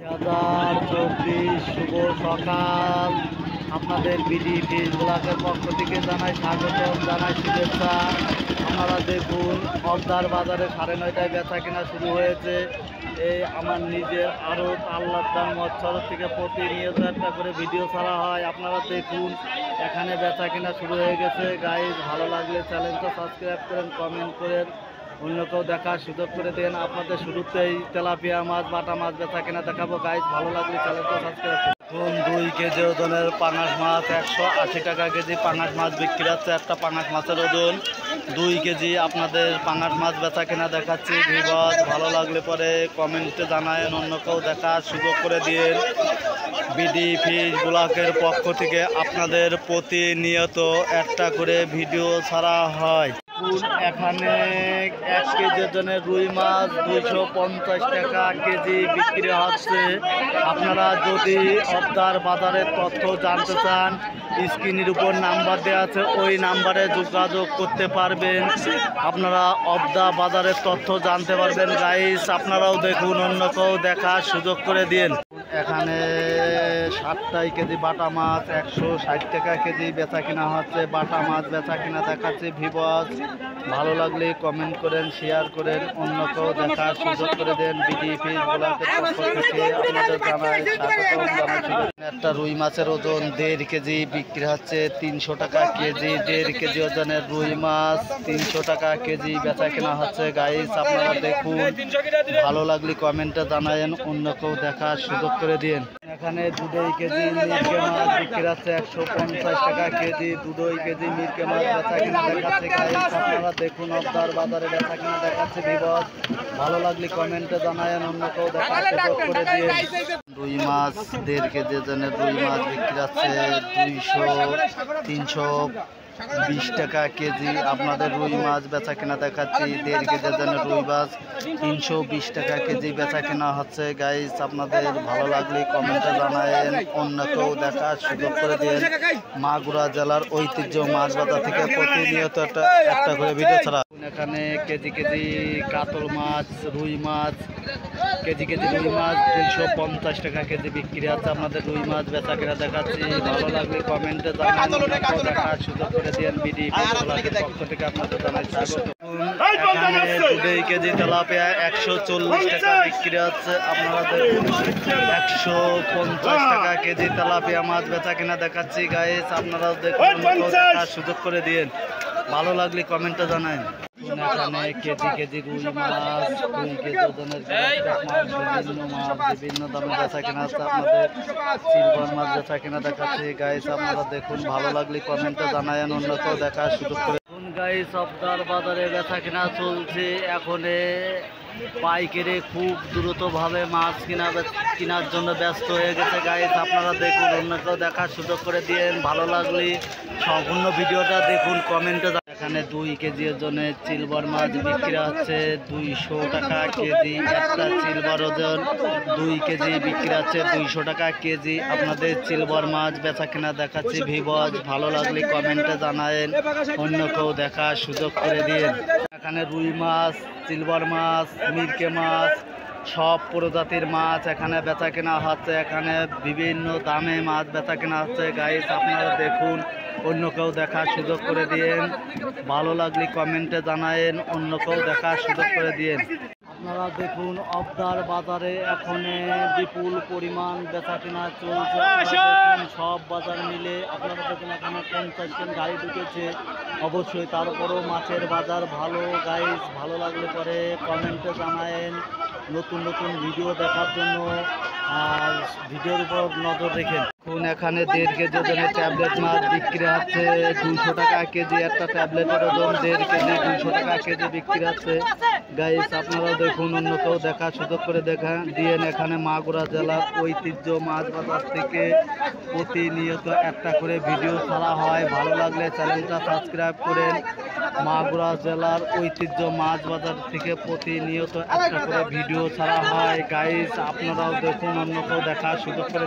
2024 শুভ সকাল। আপনাদের BD fish ব্লগের পক্ষ থেকে জানাই স্বাগতম, জানাই শুভেচ্ছা। আপনারা দেখুন অবদার বাজারে 9:30টায় বেচা কেনা শুরু হয়েছে। এই আমার নিজের আরও আল্লাহদান মৎসর থেকে প্রতিনিয়ত একটা করে ভিডিও ছাড়া হয়। আপনারা দেখুন এখানে বেচা কেনা শুরু হয়ে গেছে। গাইজ ভালো লাগলে চ্যানেলটা সাবস্ক্রাইব করেন, কমেন্ট করেন, অন্যকেও দেখার সুযোগ করে দেন। আপনাদের শুরুতেই তেলাপিয়া মাছ, বাটা মাছ বেচা কেনা দেখাবো। গাইজ ভালো লাগলে চ্যানেলটা সাবস্ক্রাইব করুন। 2 কেজি ওজনের পাঙাশ মাছ 180 টাকা কেজি পাঙাশ মাছ বিক্রি হচ্ছে। একটা পাঙাশ মাছের ওজন 2 কেজি। আপনাদের পাঙাশ মাছ বেচা কেনা দেখাচ্ছি। ভিউয়ার্স ভালো লাগলে পরে কমেন্টে জানায়েন, অন্যকেও দেখার সুযোগ করে দিন। বিডি ফিশ ব্লগের পক্ষ থেকে আপনাদের প্রতিনিয়ত একটা করে ভিডিও ছাড়া হয়। এখানে 1 কেজি ওজনের রুই মাছ 250 টাকা কেজি বিক্রি হচ্ছে। আপনারা যদি অবদার বাজারের তথ্য জানতে চান, স্ক্রিনের উপর নাম্বার দেওয়া আছে, ওই নাম্বারে যোগাযোগ করতে পারবেন। আপনারা অবদা বাজারের তথ্য জানতে পারবেন। গাইস আপনারাও দেখুন, অন্যকেও দেখার সুযোগ করে দিন। এখানে 7 কেজি বাটা মাছ 160 টাকা কেজি বেচা কিনা হচ্ছে। বাটা মাছ বেচা কিনা দেখাচ্ছে। ভিউয়ার্স ভালো লাগলে কমেন্ট করেন, শেয়ার করেন, অন্যকেও দেখার সুযোগ করে দেন। বিডি ফিশ ব্লগের পক্ষ থেকে আপনাদের জানাই স্বাগতম, জানাই। একটা রুই মাছের ওজন 1.5 কেজি বিক্রি হচ্ছে 300 টাকা কেজি। 1.5 কেজি ওজনের রুই মাছ 300 টাকা কেজি বেচা কেনা হচ্ছে। গাইস আপনারা দেখুন, ভালো লাগলে কমেন্টে জানায়েন, অন্যকেও দেখার সুযোগ করে দিন। এখানে 2.5 কেজি মিরকে মাছ বিক্রি হচ্ছে 150 টাকা কেজি। 2.5 কেজি মিরকে মাছ বেচা কিনা দেখাচ্ছে। গাইস আপনারা দেখুন, অবদার বাজারে বেচা কিনা দেখাচ্ছে। ভিউয়ার্স ভালো লাগলে কমেন্টে জানায়েন, অন্যকেও দেখার সুযোগ করে দিন। রুই মাছ 1.5 কেজি ওজনের রুই মাছ বিক্রি হচ্ছে 320 টাকা কেজি। আপনাদের রুই মাছ বেচা কেনা দেখাচ্ছি। 1.5 কেজি ওজনের রুই মাছ 320 টাকা কেজি বেচা কেনা হচ্ছে। গাইস আপনাদের ভালো লাগলে কমেন্টে জানায়েন, অন্যকেও দেখার সুযোগ করে দিন। মাগুরা জেলার ঐতিহ্য মাছ বাজার থেকে প্রতিনিয়ত একটা করে ভিডিও ছাড়া। এখানে কেজি কেজি কাতল মাছ, রুই মাছ, কেজি রুই মাছ 250 টাকা কেজি বিক্রি হচ্ছে। আপনাদের রুই মাছ বেচা কেনা দেখাচ্ছি। ভালো লাগলে কমেন্টে জানান, দেখার সুযোগ করে দিন। বিডি ব্লগের পক্ষ থেকে আপনাদের জানাই স্বাগত। এখানে 2.5 কেজি তেলাপিয়া 140 টাকা বিক্রি হচ্ছে। আপনারা দেখুন 150 টাকা কেজি তেলাপিয়া মাছ বেচা কেনা দেখাচ্ছি। গাইস আপনারাও দেখুন, দেখার সুযোগ করে দিন। ভালো লাগলে কমেন্টে জানান। এখানে কেজি কেজি রুই মাছ, 2 কেজি ওজনের মাছ, বিভিন্ন দামে বেচা কেনা হচ্ছে। আপনাদের সিলভার মাছ বেচা কেনা দেখাচ্ছে। গাইস আপনারা দেখুন, ভালো লাগলে কমেন্টে জানায়েন, অন্যকেও দেখার সুযোগ করে। গাইস অবদার বাজারে বেচা কেনা চলছে। এখন পাইকারি খুব দ্রুতভাবে মাছ কেনার জন্য ব্যস্ত হয়ে গেছে। গাইস আপনারা দেখুন, অন্যকেও দেখার সুযোগ করে দিয়েন। ভালো লাগলে সম্পূর্ণ ভিডিওটা দেখুন, কমেন্টে। এখানে 2 কেজি ওজনের সিলভার মাছ বিক্রি হচ্ছে 200 টাকা কেজি। একটা সিলভার ওজন 2 কেজি বিক্রি হচ্ছে 200 টাকা কেজি। আপনাদের সিলভার মাছ বেচা কেনা দেখাচ্ছি। ভিউয়ার্স ভালো লাগলে কমেন্টে জানায়েন, অন্যকেও দেখার সুযোগ করে দিন। এখানে রুই মাছ, সিলভার মাছ, মিরকে মাছ, সব প্রজাতির মাছ এখানে বেচা কেনা হচ্ছে। এখানে বিভিন্ন দামে মাছ বেচা কেনা হচ্ছে। গাইস আপনারা দেখুন, অন্যকেও দেখার সুযোগ করে দিন। ভালো লাগলে কমেন্টে জানায়েন, অন্যকেও দেখার সুযোগ করে দিন। আপনারা দেখুন, অবদার বাজারে এখন বিপুল পরিমাণ বেচা কেনা চলছে। সব বাজার মিলে আপনারা দেখুন, এখানে 50 গাড়ি ঢুকেছে। অবশ্যই তারপরও মাছের বাজার ভালো। গাইস ভালো লাগলে পরে কমেন্টে জানায়েন, নতুন নতুন ভিডিও দেখার জন্য আর ভিডিওর উপর নজর রেখেন। এখানে 1.5 কেজি ওজনের ট্যাবলেট মাছ বিক্রি হচ্ছে 200 টাকা কেজি। একটা ট্যাবলেটের ওজন 1.5 কেজি 200 টাকা কেজি বিক্রি হচ্ছে। গাইস আপনারাও দেখুন, অন্যকেও দেখার সুযোগ করে দিয়েন। এখানে মাগুরা জেলার ঐতিহ্য মাছ বাজার থেকে প্রতিনিয়ত একটা করে ভিডিও ছাড়া হয়। ভালো লাগলে চ্যানেলটা সাবস্ক্রাইব করেন। মাগুরা জেলার ঐতিহ্য মাছ বাজার থেকে প্রতিনিয়ত একটা করে ভিডিও ছাড়া হয়। গাইস আপনারাও দেখুন, অন্যকেও দেখার সুযোগ করে